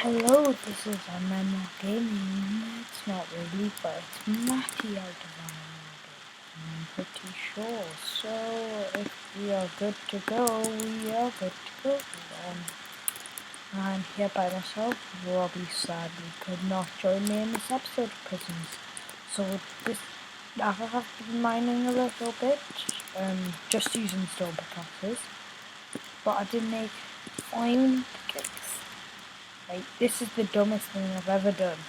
Hello, this is Amanda Gaming. It's not really, but it's Matty out of I'm pretty sure. So, if we are good to go, we are good to go. I'm here by myself. Robbie sadly could not join me in this episode of Prisons. So, I have been mining a little bit, just using stone pickaxes. But I did make iron pickaxe. Like, this is the dumbest thing I've ever done.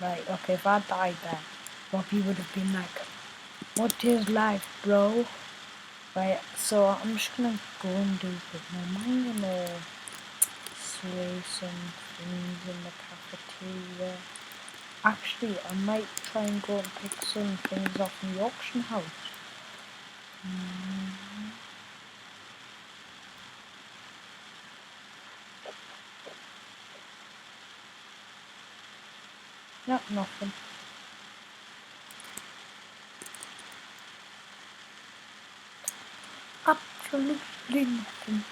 Right, okay, if I died there, Robbie would have been like, what is life, bro? Right, so I'm just gonna go and do a bit more mining or slay some things in the cafeteria. Actually, I might try and go and pick some things off in the auction house. No, nothing. Absolutely nothing.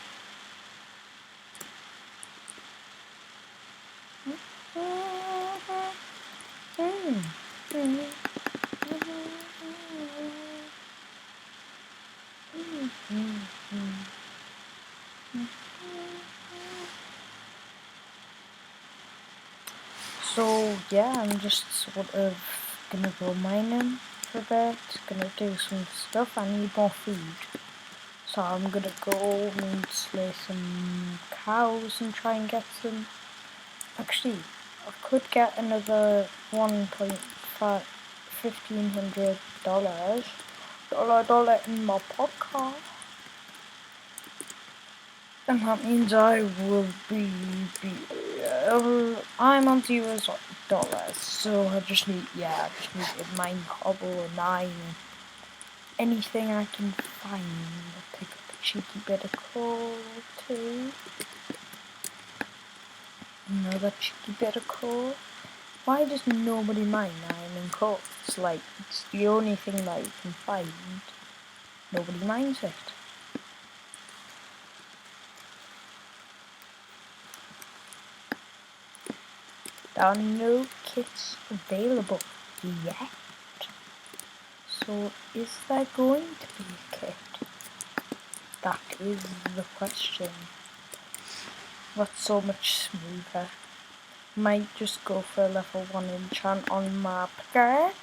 So yeah, I'm just sort of gonna go mining for a bit, gonna do some stuff. I need more food. So I'm gonna go and slay some cows and try and get some. Actually, I could get another $1,500 dollar in my pocket. And that means I will be I'm on $0, so I just need to mine cobble and iron, anything I can find. I'll pick up a cheeky bit of coal too. Another cheeky bit of coal. Why does nobody mine iron and coal? It's the only thing that you can find. Nobody mines it. There are no kits available yet. So, is there going to be a kit? That is the question. What's so much smoother? Might just go for a level 1 enchant on my pickaxe.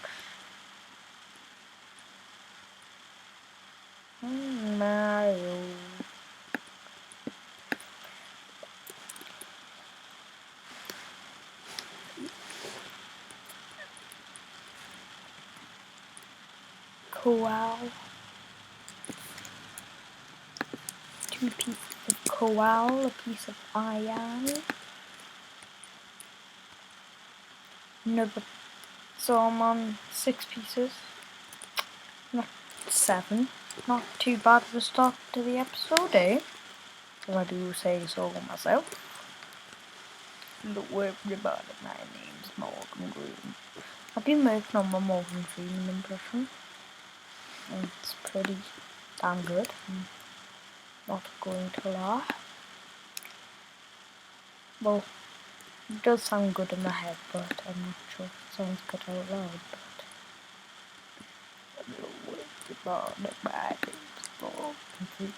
Mario. Coal. 2 pieces of coal, a piece of iron. Another. So I'm on 6 pieces. Not 7. Not too bad of a start to the episode, eh? If I do say so myself. Hello everybody, my name's Morgan Green. I've been working on my Morgan Freeman impression. It's pretty damn good. I'm not going to lie. Well, it does sound good in my head, but I'm not sure if it sounds good out loud. But hello everybody, my name's Morgan Green.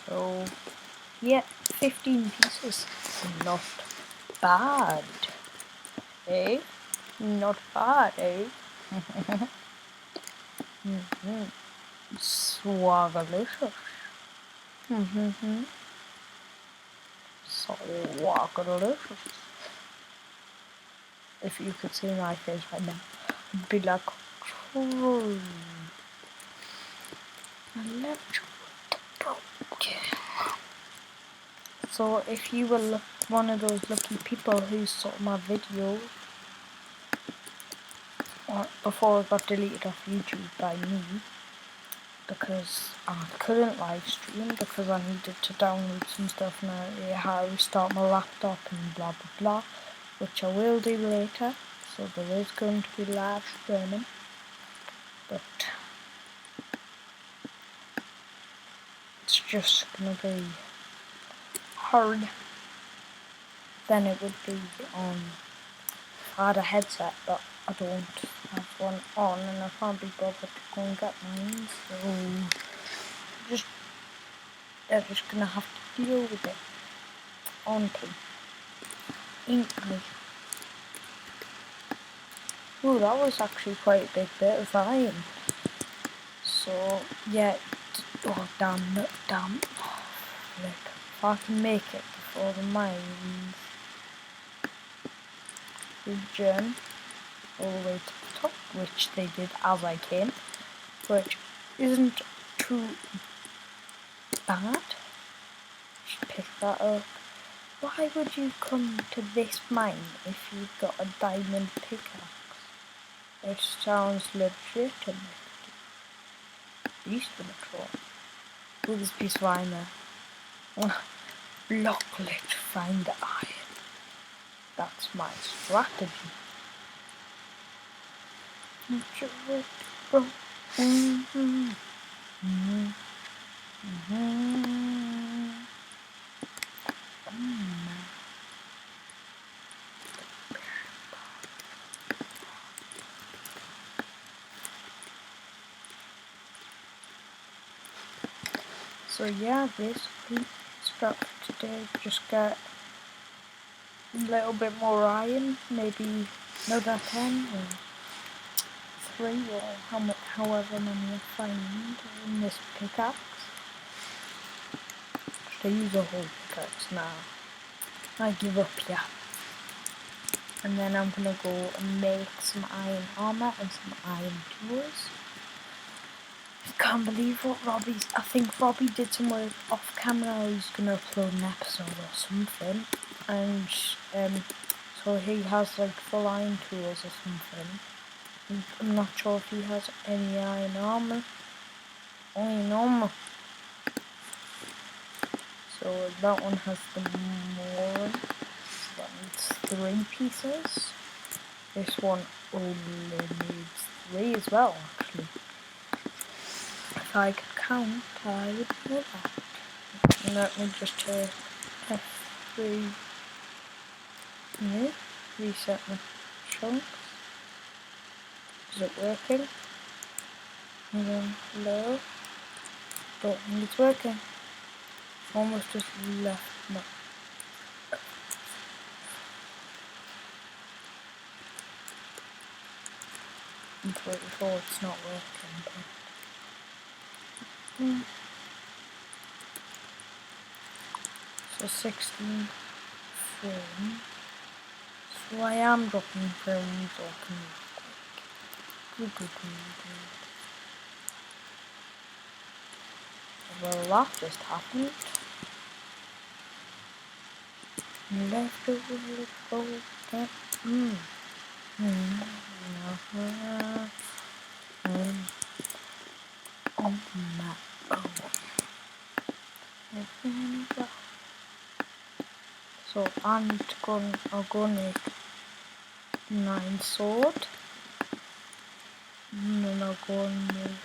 So, yeah, 15 pieces. Not bad, eh? Not bad, eh? Swagalicious. Swagalicious. If you could see my face right now, I'd be like, true. I left you with the So if you were one of those lucky people who saw my video before it got deleted off YouTube by me, because I couldn't live stream because I needed to download some stuff and I had to restart my laptop and blah blah blah, which I will do later. So there is going to be live streaming, but it's just gonna be hard than it would be on if I had a headset, but I don't have one on and I can't be bothered to go and get mine, so just they're just gonna have to deal with it. Auntie. Inkly. Ooh, that was actually quite a big bit of iron. So yeah, oh damn, damn. Look, if I can make it before the mines regen all the way to the top, which they did as I came, which isn't too bad. Just pick that up. Why would you come to this mine if you've got a diamond pickaxe? It sounds legitimate. Used to look for. Look, this piece of iron there. Blocklet, find iron. That's my strategy. So yeah, basically start today, just get a little bit more iron, maybe another 10 or 3 or however many I find in this pickaxe. Should I use a whole pickaxe now? I give up, yeah. And then I'm gonna go and make some iron armor and some iron tools. I can't believe what I think Robbie did some work off camera. He's gonna upload an episode or something, and so he has like full iron tools or something. I'm not sure if he has any iron armor. Iron armor. So that one has the more. That needs 3 pieces. This one only needs 3 as well, actually. If I could count, I would know that. And let me just F3. No, reset my chunks. Is it working? And then low. Don't think it's working. Almost just left my. I'm pretty sure it's not working. But, so 16 frames. So I am dropping frames real quick. Well, that just happened. Left over go get on my own. So I'm gonna make 9 sword. And then I'll go and make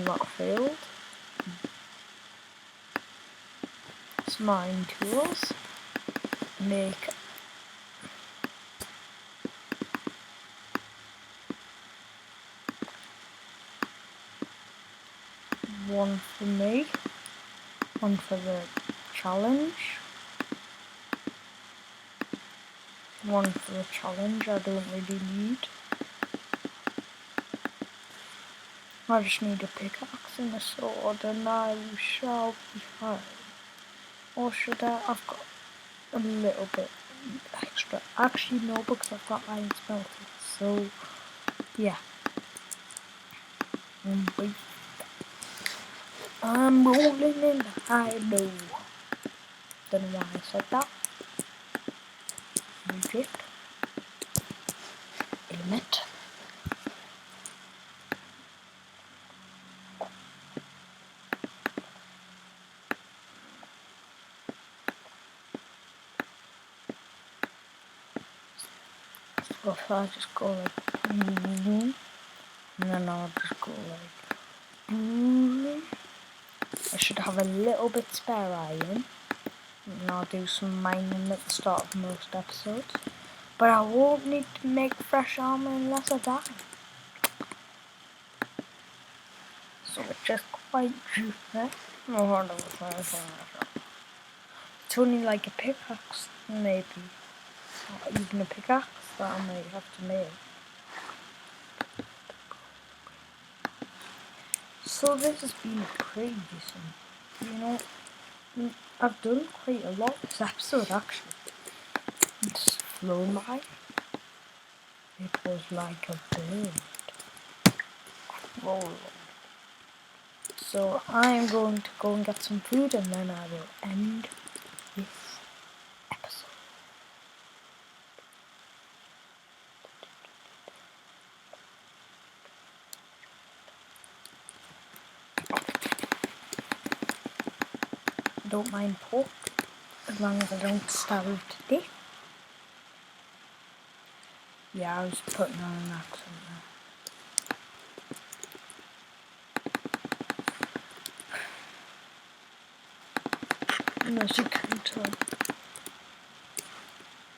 not failed. It's mine tools. Make one for me, one for the challenge, one for the challenge I don't really need. I just need a pickaxe and a sword and I shall be fine. Or should I? I've got a little bit extra. Actually no, because I've got iron smelted. So yeah. I'm rolling in the high low. Don't know why I said that. Legit. Admit. Or if I just go like, and then I'll just go like, I should have a little bit spare iron, and I'll do some mining at the start of most episodes. But I won't need to make fresh armor unless I die. So it's just quite juicy. No harder with anything. It's only like a pickaxe, maybe. Or even a pickaxe that I might have to make. So this has been pretty decent. You know, I've done quite a lot this episode actually. It's flown by. It was like a bird. Whoa. So I'm going to go and get some food and then I will end this episode. I don't mind pork as long as I don't starve to death. Yeah, I was putting on an accent there. And as you can tell,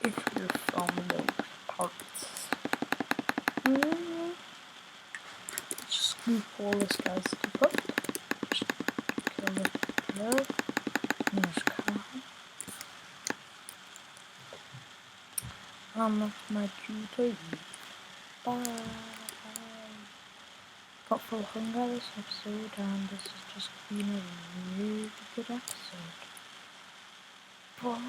if you're from those parts. Just scoop all this guy's stuff up. Just kill the blood. And there's cow. And that's my duty. Bye. Got full hunger this episode, and this has just been a really good episode. Bye.